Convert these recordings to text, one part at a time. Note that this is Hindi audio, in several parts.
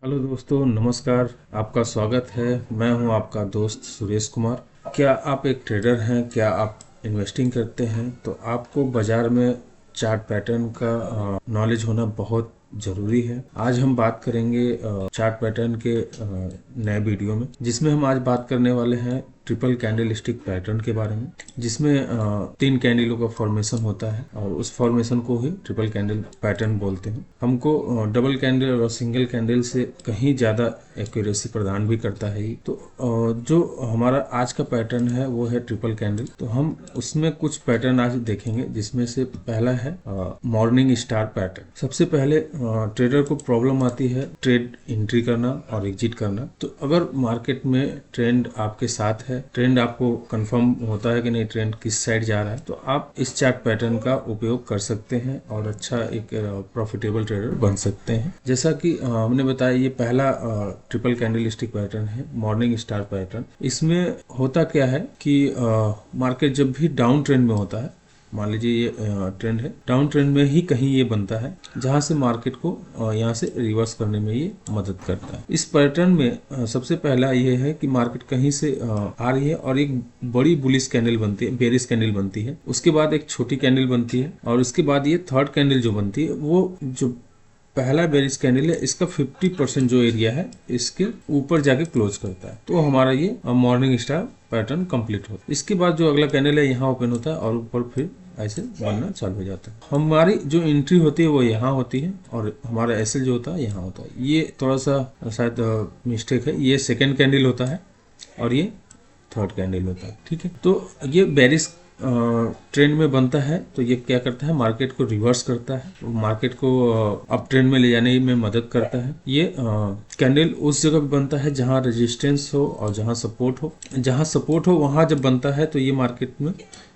हेलो दोस्तों, नमस्कार। आपका स्वागत है। मैं हूं आपका दोस्त सुरेश कुमार। क्या आप एक ट्रेडर हैं? क्या आप इन्वेस्टिंग करते हैं? तो आपको बाजार में चार्ट पैटर्न का नॉलेज होना बहुत ज़रूरी है। आज हम बात करेंगे चार्ट पैटर्न के नए वीडियो में, जिसमें हम आज बात करने वाले हैं ट्रिपल कैंडल स्टिक पैटर्न के बारे में, जिसमें 3 कैंडलों का फॉर्मेशन होता है और उस फॉर्मेशन को ही ट्रिपल कैंडल पैटर्न बोलते हैं। हमको डबल कैंडल और सिंगल कैंडल से कहीं ज़्यादा एक्यूरेसी प्रदान भी करता है। तो जो हमारा आज का पैटर्न है वो है ट्रिपल कैंडल। तो हम उसमें कुछ पैटर्न आज देखेंगे, जिसमें से पहला है मॉर्निंग स्टार पैटर्न। सबसे पहले ट्रेडर को प्रॉब्लम आती है ट्रेड एंट्री करना और एग्जिट करना। तो अगर मार्केट में ट्रेंड आपके साथ है, ट्रेंड आपको कंफर्म होता है कि नहीं ट्रेंड किस साइड जा रहा है, तो आप इस चार्ट पैटर्न का उपयोग कर सकते हैं और अच्छा एक प्रॉफिटेबल ट्रेडर बन सकते हैं। जैसा कि हमने बताया, ये पहला ट्रिपल कैंडल स्टिक पैटर्न है, मॉर्निंग स्टार पैटर्न। इसमें होता क्या है कि मार्केट जब भी डाउन ट्रेंड में होता है, मान लीजिए ये ट्रेंड है, डाउन ट्रेंड में ही कहीं ये बनता है, जहां से मार्केट को यहाँ से रिवर्स करने में ये मदद करता है। इस पैटर्न में सबसे पहला ये है कि मार्केट कहीं से आ रही है और एक बड़ी बुलिश कैंडल बनती है, बेरिश कैंडल बनती है। उसके बाद एक छोटी कैंडल बनती है और उसके बाद ये थर्ड कैंडल जो बनती है, वो जो पहला बेरिश कैंडल है, इसका 50% जो एरिया है इसके ऊपर जाके क्लोज करता है। तो हमारा ये मॉर्निंग स्टार पैटर्न कंप्लीट होता है। इसके बाद जो अगला कैंडल है यहाँ ओपन होता है और ऊपर फिर ऐसे बनना चालू हो जाता है। हमारी जो एंट्री होती है वो यहाँ होती है और हमारा एसएल जो होता है यहाँ होता है। ये थोड़ा सा शायद मिस्टेक है, ये सेकेंड कैंडल होता है और ये थर्ड कैंडल होता है। ठीक है, तो ये बेरिश ट्रेंड में बनता है, तो ये क्या करता है, मार्केट को रिवर्स करता है, मार्केट को अप ट्रेंड में ले जाने में मदद करता है। ये कैंडल उस जगह पे बनता है जहां रेजिस्टेंस हो और जहां सपोर्ट हो। जहां सपोर्ट हो वहां जब बनता है तो ये मार्केट में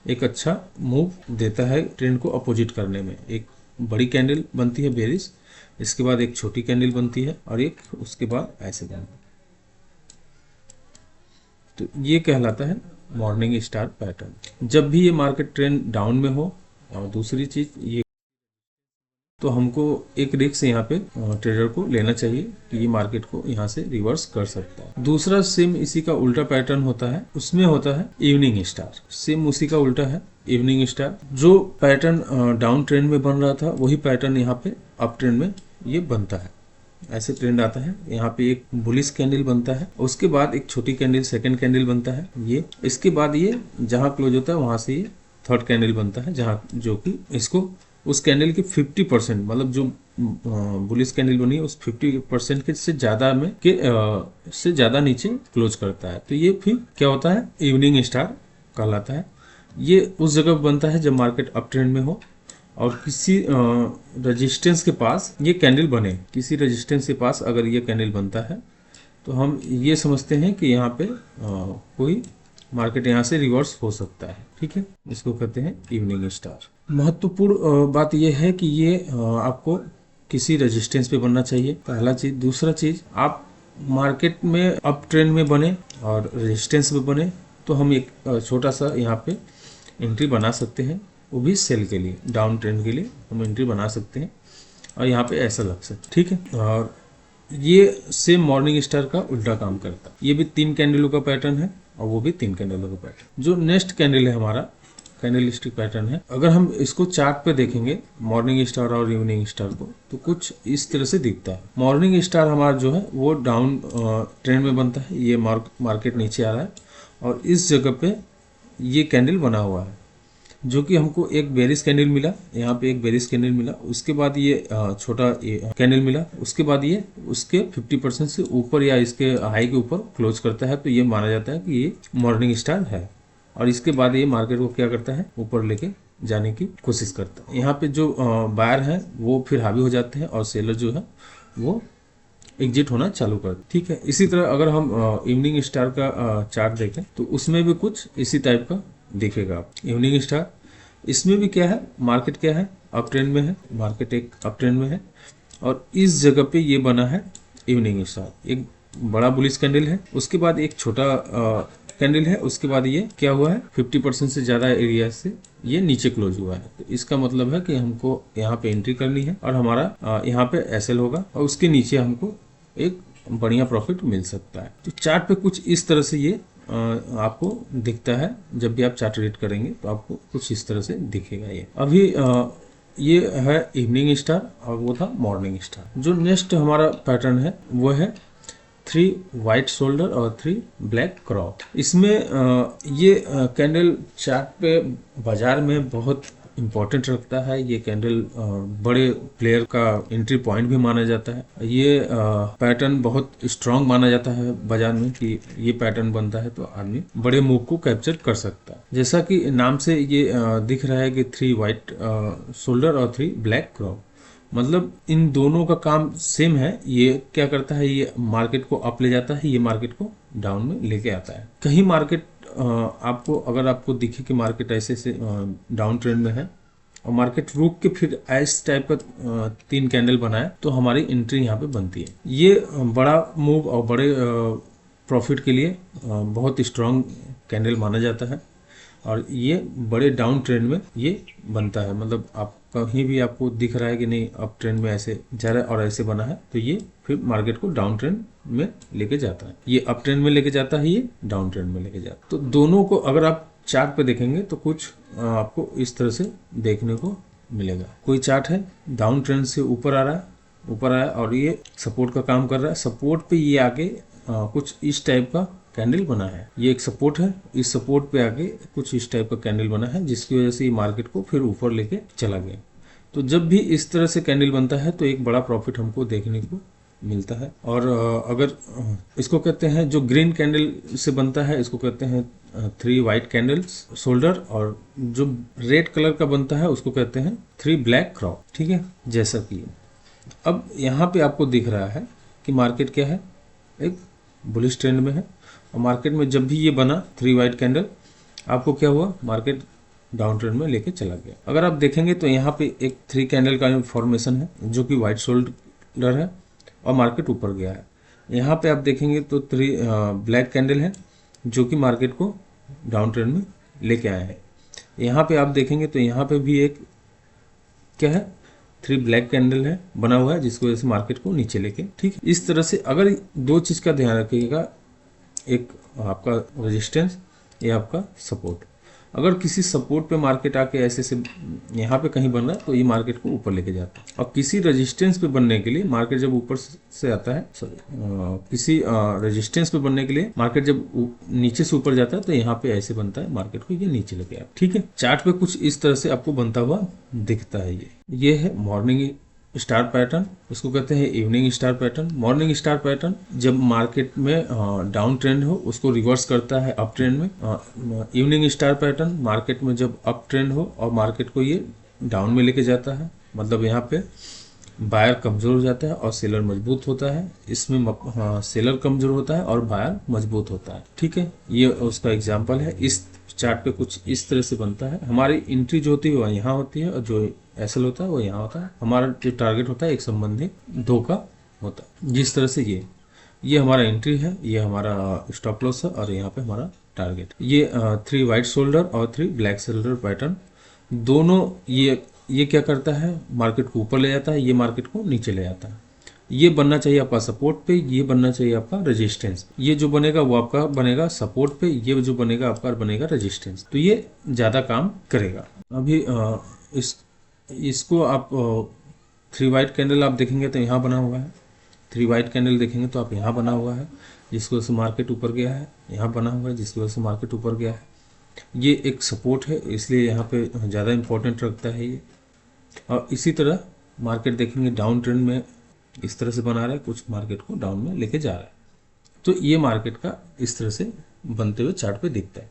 एक अच्छा मूव देता है ट्रेंड को अपोजिट करने में। एक बड़ी कैंडल बनती है बेरिश, इसके बाद एक छोटी कैंडल बनती है और एक उसके बाद ऐसे बनता है। तो ये कहलाता है मॉर्निंग स्टार पैटर्न। जब भी ये मार्केट ट्रेंड डाउन में हो, और दूसरी चीज ये, तो हमको एक रिस्क यहाँ पे ट्रेडर को लेना चाहिए कि ये मार्केट को यहाँ से रिवर्स कर सकता है। दूसरा सेम इसी का उल्टा पैटर्न होता है, उसमें होता है इवनिंग स्टार। सेम उसी का उल्टा है इवनिंग स्टार। जो पैटर्न डाउन ट्रेंड में बन रहा था वही पैटर्न यहाँ पे अप ट्रेंड में ये बनता है। ऐसे ट्रेंड आता है, यहाँ पे एक बुलिश कैंडल बनता है, उसके बाद एक छोटी कैंडल सेकंड कैंडल बनता है ये, इसके बाद ये जहां क्लोज होता है वहां से ये थर्ड कैंडल बनता है, जहां जो कि इसको उस कैंडल की 50%, मतलब जो बुलिश कैंडल बनी है उस 50% के से ज्यादा में के से ज्यादा नीचे क्लोज करता है। तो ये फिर क्या होता है, इवनिंग स्टार कहलाता है। ये उस जगह बनता है जब मार्केट अप ट्रेंड में हो और किसी रेजिस्टेंस के पास ये कैंडल बने। किसी रेजिस्टेंस के पास अगर ये कैंडल बनता है तो हम ये समझते हैं कि यहाँ पे कोई मार्केट यहाँ से रिवर्स हो सकता है। ठीक है, इसको कहते हैं इवनिंग स्टार। महत्वपूर्ण बात यह है कि ये आपको किसी रेजिस्टेंस पे बनना चाहिए, पहला चीज। दूसरा चीज, आप मार्केट में अप ट्रेंड में बने और रेजिस्टेंस में बने तो हम एक छोटा सा यहाँ पे एंट्री बना सकते हैं, वो भी सेल के लिए, डाउन ट्रेंड के लिए हम एंट्री बना सकते हैं और यहाँ पे ऐसा लग सकता है। ठीक है, और ये सेम मॉर्निंग स्टार का उल्टा काम करता है। ये भी 3 कैंडलों का पैटर्न है और वो भी 3 कैंडलों का पैटर्न। जो नेक्स्ट कैंडल है हमारा कैंडल स्टिक पैटर्न है, अगर हम इसको चार्ट पे देखेंगे मॉर्निंग स्टार और इवनिंग स्टार को, तो कुछ इस तरह से दिखता है। मॉर्निंग स्टार हमारा जो है वो डाउन ट्रेंड में बनता है, ये मार्केट नीचे आ रहा है और इस जगह पे ये कैंडल बना हुआ है, जो कि हमको एक बेरिश कैंडल मिला, यहाँ पे एक बेरिश कैंडल मिला, उसके बाद ये छोटा कैंडल मिला, उसके बाद ये उसके 50% से ऊपर या इसके हाई के ऊपर क्लोज करता है, तो ये माना जाता है कि ये मॉर्निंग स्टार है। और इसके बाद ये मार्केट को क्या करता है, ऊपर लेके जाने की कोशिश करता है। यहाँ पे जो बायर है वो फिर हावी हो जाते हैं और सेलर जो है वो एग्जिट होना चालू कर दे। ठीक है, इसी तरह अगर हम इवनिंग स्टार का चार्ट देखें तो उसमें भी कुछ इसी टाइप का दिखेगा आप। इवनिंग स्टार, इसमें भी क्या है, मार्केट क्या है, अप ट्रेंड में है, मार्केट एक अप ट्रेंड में है और इस जगह पे ये बना है इवनिंग स्टार। एक बड़ा बुलिश कैंडल है, उसके बाद एक छोटा कैंडल है, उसके बाद ये क्या हुआ है, 50% से ज्यादा एरिया से ये नीचे क्लोज हुआ है। तो इसका मतलब है कि हमको यहाँ पे एंट्री करनी है और हमारा यहाँ पे एसएल होगा और उसके नीचे हमको एक बढ़िया प्रॉफिट मिल सकता है। तो चार्ट पे कुछ इस तरह से ये आपको दिखता है। जब भी आप चार्ट रीड करेंगे तो आपको कुछ इस तरह से दिखेगा। ये अभी ये है इवनिंग स्टार और वो था मॉर्निंग स्टार। जो नेक्स्ट हमारा पैटर्न है वो है 3 वाइट शोल्डर और 3 ब्लैक क्रॉ। इसमें ये कैंडल चार्ट पे बाजार में बहुत इम्पोर्टेंट रखता है। ये कैंडल बड़े प्लेयर का एंट्री पॉइंट भी माना जाता है। ये पैटर्न बहुत स्ट्रांग माना जाता है बाजार में कि ये पैटर्न बनता है तो आदमी बड़े मूव को कैप्चर कर सकता है। जैसा कि नाम से ये दिख रहा है कि 3 वाइट शोल्डर और 3 ब्लैक क्रॉ, मतलब इन दोनों का काम सेम है। ये क्या करता है, ये मार्केट को अप ले जाता है, ये मार्केट को डाउन में लेके आता है। कहीं मार्केट आपको अगर आपको दिखे कि मार्केट ऐसे से डाउन ट्रेंड में है और मार्केट रुक के फिर इस टाइप का 3 कैंडल बनाए तो हमारी एंट्री यहाँ पे बनती है। ये बड़ा मूव और बड़े प्रॉफिट के लिए बहुत स्ट्रांग कैंडल माना जाता है और ये बड़े डाउन ट्रेंड में ये बनता है। मतलब आप कहीं भी आपको दिख रहा है कि नहीं अप ट्रेंड में ऐसे जा रहा है और ऐसे बना है तो ये फिर मार्केट को डाउन ट्रेंड में लेके जाता है। ये अप ट्रेंड में लेके जाता है, ये डाउन ट्रेंड में लेके जाता है। तो दोनों को अगर आप चार्ट पे देखेंगे तो कुछ आपको इस तरह से देखने को मिलेगा। कोई चार्ट है डाउन ट्रेंड से ऊपर आ रहा है, ऊपर आया और ये सपोर्ट का काम कर रहा है। सपोर्ट पे ये आगे कुछ इस टाइप का कैंडल बना है। ये एक सपोर्ट है, इस सपोर्ट पे आगे कुछ इस टाइप का कैंडल बना है जिसकी वजह से ये मार्केट को फिर ऊपर लेके चला गया। तो जब भी इस तरह से कैंडल बनता है तो एक बड़ा प्रॉफिट हमको देखने को मिलता है। और अगर इसको कहते हैं जो ग्रीन कैंडल से बनता है इसको कहते हैं 3 वाइट कैंडल्स शोल्डर, और जो रेड कलर का बनता है उसको कहते हैं 3 ब्लैक क्रॉ। ठीक है, जैसा कि अब यहाँ पे आपको दिख रहा है कि मार्केट क्या है, एक बुलिश ट्रेंड में है। और मार्केट में जब भी ये बना 3 वाइट कैंडल, आपको क्या हुआ, मार्केट डाउन ट्रेंड में लेके चला गया। अगर आप देखेंगे तो यहाँ पे एक 3 कैंडल का फॉर्मेशन है जो कि वाइट शोल्डर है और मार्केट ऊपर गया है। यहाँ पे आप देखेंगे तो 3 ब्लैक कैंडल है जो कि मार्केट को डाउन ट्रेंड में लेके आए हैं। यहाँ पे आप देखेंगे तो यहाँ पे भी एक क्या है, 3 ब्लैक कैंडल है बना हुआ है जिसकी वजह से मार्केट को नीचे लेके, ठीक इस तरह से। अगर 2 चीज का ध्यान रखिएगा, एक आपका रेजिस्टेंस, ये आपका सपोर्ट। अगर किसी सपोर्ट पे मार्केट आके ऐसे से यहाँ पे कहीं बन रहा है तो ये मार्केट को ऊपर लेके जाता है। और किसी रेजिस्टेंस पे बनने के लिए मार्केट जब ऊपर से आता है, किसी रेजिस्टेंस पे बनने के लिए मार्केट जब नीचे से ऊपर जाता है तो यहाँ पे ऐसे बनता है, मार्केट को ये नीचे लेके आता है। ठीक है, चार्ट पे कुछ इस तरह से आपको बनता हुआ दिखता है। ये है मॉर्निंग स्टार पैटर्न, इसको कहते हैं evening star pattern. Morning star pattern जब मार्केट में डाउन ट्रेंड हो उसको रिवर्स करता है अप ट्रेंड में। इवनिंग स्टार पैटर्न मार्केट में जब अप ट्रेंड हो और मार्केट को ये डाउन में लेके जाता है, मतलब यहाँ पे बायर कमजोर हो जाता है और सेलर मजबूत होता है। इसमें सेलर कमजोर होता है और बायर मजबूत होता है। ठीक है, ये उसका एग्जाम्पल है। इस चार्ट पे कुछ इस तरह से बनता है। हमारी एंट्री जो होती है वो यहाँ होती है और जो एसएल होता है वो यहाँ होता है। हमारा जो टारगेट होता है एक संबंधी 2 का होता है। जिस तरह से ये हमारा एंट्री है, ये हमारा स्टॉप लॉस है और यहाँ पे हमारा टारगेट। ये 3 वाइट शोल्डर और 3 ब्लैक शोल्डर पैटर्न दोनों ये क्या करता है, मार्केट को ऊपर ले जाता है, ये मार्केट को नीचे ले जाता है। ये बनना चाहिए आपका सपोर्ट पे, ये बनना चाहिए आपका रेजिस्टेंस। ये जो बनेगा वो आपका बनेगा सपोर्ट पे, ये जो बनेगा आपका बनेगा रेजिस्टेंस। तो ये ज्यादा काम करेगा। अभी इसको आप 3 वाइट कैंडल आप देखेंगे तो यहाँ बना हुआ है। 3 वाइट कैंडल देखेंगे तो आप यहाँ बना हुआ है जिसकी वजह से मार्केट ऊपर गया है, यहाँ बना हुआ है जिसकी वजह से मार्केट ऊपर गया है। ये एक सपोर्ट है इसलिए यहाँ पे ज़्यादा इंपॉर्टेंट रखता है ये। और इसी तरह मार्केट देखेंगे डाउन ट्रेंड में इस तरह से बना रहा है, कुछ मार्केट को डाउन में लेके जा रहा है। तो ये मार्केट का इस तरह से बनते हुए चार्ट पे दिखता है।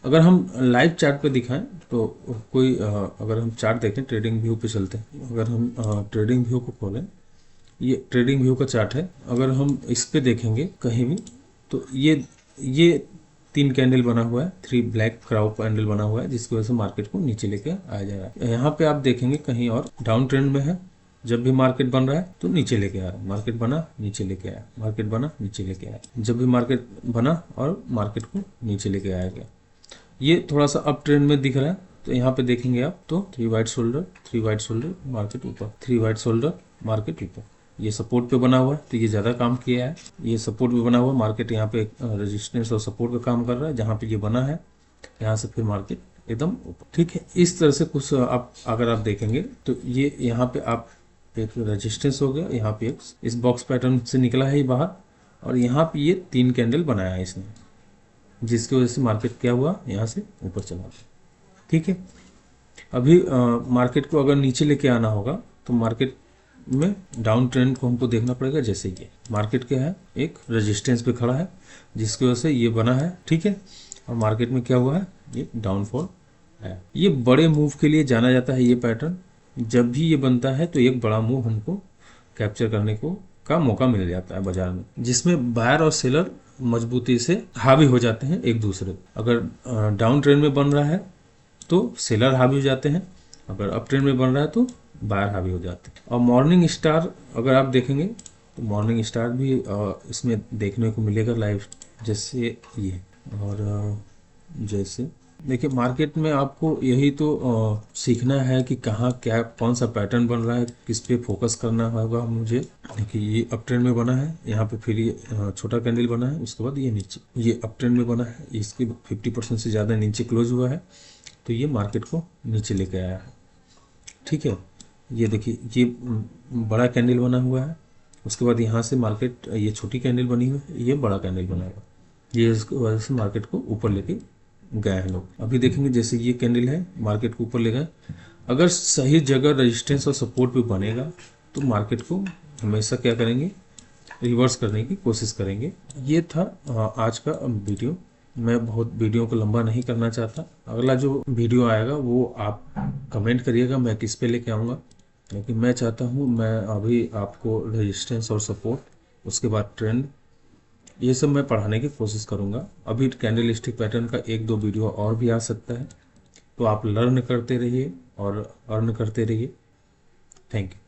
अगर हम लाइव चार्ट पे दिखाएं तो कोई अगर हम चार्ट देखें, ट्रेडिंग व्यू पे चलते हैं। अगर हम ट्रेडिंग व्यू को खोलें, ये ट्रेडिंग व्यू का चार्ट है। अगर हम इस पे देखेंगे कहीं भी तो ये 3 कैंडल बना हुआ है, 3 ब्लैक क्राउ कैंडल बना हुआ है जिसकी वजह से मार्केट को नीचे लेके आया जा रहा है। यहाँ पे आप देखेंगे कहीं और डाउन ट्रेंड में है, जब भी मार्केट बन रहा है तो नीचे लेके आ रहा है। मार्केट बना नीचे लेके आया, मार्केट बना नीचे लेके आया, जब भी मार्केट बना और मार्केट को नीचे लेके आया गया। ये थोड़ा सा अप ट्रेंड में दिख रहा है तो यहाँ पे देखेंगे आप तो 3 white shoulder, 3 white shoulder, market ऊपर, 3 वाइट शोल्डर, मार्केट ऊपर। ये सपोर्ट पे बना हुआ है तो ये ज़्यादा काम किया है। ये सपोर्ट पे बना हुआ है, मार्केट यहाँ पे रेजिस्टेंस और सपोर्ट का काम कर रहा है। जहाँ पे ये बना है यहाँ से फिर मार्केट एकदम ऊपर। ठीक है, इस तरह से कुछ आप अगर आप देखेंगे तो ये यहाँ पे आप एक रेजिस्टेंस हो गया, यहाँ पे एक इस बॉक्स पैटर्न से निकला है ये बाहर, और यहाँ पे ये 3 कैंडल बनाया है इसने, जिसकी वजह से मार्केट क्या हुआ, यहाँ से ऊपर चला गया। ठीक है, अभी मार्केट को अगर नीचे लेके आना होगा तो मार्केट में डाउन ट्रेंड को हमको देखना पड़ेगा। जैसे ये मार्केट क्या है, एक रेजिस्टेंस पे खड़ा है जिसकी वजह से ये बना है। ठीक है, और मार्केट में क्या हुआ है, ये डाउनफॉल है। ये बड़े मूव के लिए जाना जाता है ये पैटर्न। जब भी ये बनता है तो एक बड़ा मूव हमको कैप्चर करने को का मौका मिल जाता है बाजार में, जिसमें बायर और सेलर मजबूती से हावी हो जाते हैं एक दूसरे। अगर डाउन ट्रेंड में बन रहा है तो सेलर हावी हो जाते हैं, अगर अप ट्रेंड में बन रहा है तो बायर हावी हो जाते हैं। और मॉर्निंग स्टार अगर आप देखेंगे तो मॉर्निंग स्टार भी इसमें देखने को मिलेगा लाइव, जैसे ये। और जैसे देखिए मार्केट में आपको यही तो सीखना है कि कहाँ क्या कौन सा पैटर्न बन रहा है, किस पे फोकस करना होगा मुझे। देखिए ये अप ट्रेंड में बना है, यहाँ पे फिर ये छोटा कैंडल बना है, उसके बाद ये नीचे ये अप ट्रेंड में बना है, इसके 50% से ज़्यादा नीचे क्लोज हुआ है तो ये मार्केट को नीचे लेके आया है। ठीक है, ये देखिए ये बड़ा कैंडल बना हुआ है, उसके बाद यहाँ से मार्केट ये छोटी कैंडल बनी हुई है, ये बड़ा कैंडल बना हुआ, ये इसकी वजह से मार्केट को ऊपर लेके गए हैं लोग। अभी देखेंगे जैसे ये कैंडल है मार्केट को ऊपर ले गए। अगर सही जगह रेजिस्टेंस और सपोर्ट पे बनेगा तो मार्केट को हमेशा क्या करेंगे, रिवर्स करने की कोशिश करेंगे। ये था आज का वीडियो। मैं बहुत वीडियो को लंबा नहीं करना चाहता। अगला जो वीडियो आएगा वो आप कमेंट करिएगा मैं किस पे लेके आऊँगा, लेकिन मैं चाहता हूँ मैं अभी आपको रेजिस्टेंस और सपोर्ट, उसके बाद ट्रेंड, ये सब मैं पढ़ाने की कोशिश करूँगा। अभी कैंडल स्टिक पैटर्न का 1-2 वीडियो और भी आ सकता है, तो आप लर्न करते रहिए और अर्न करते रहिए। Thank you.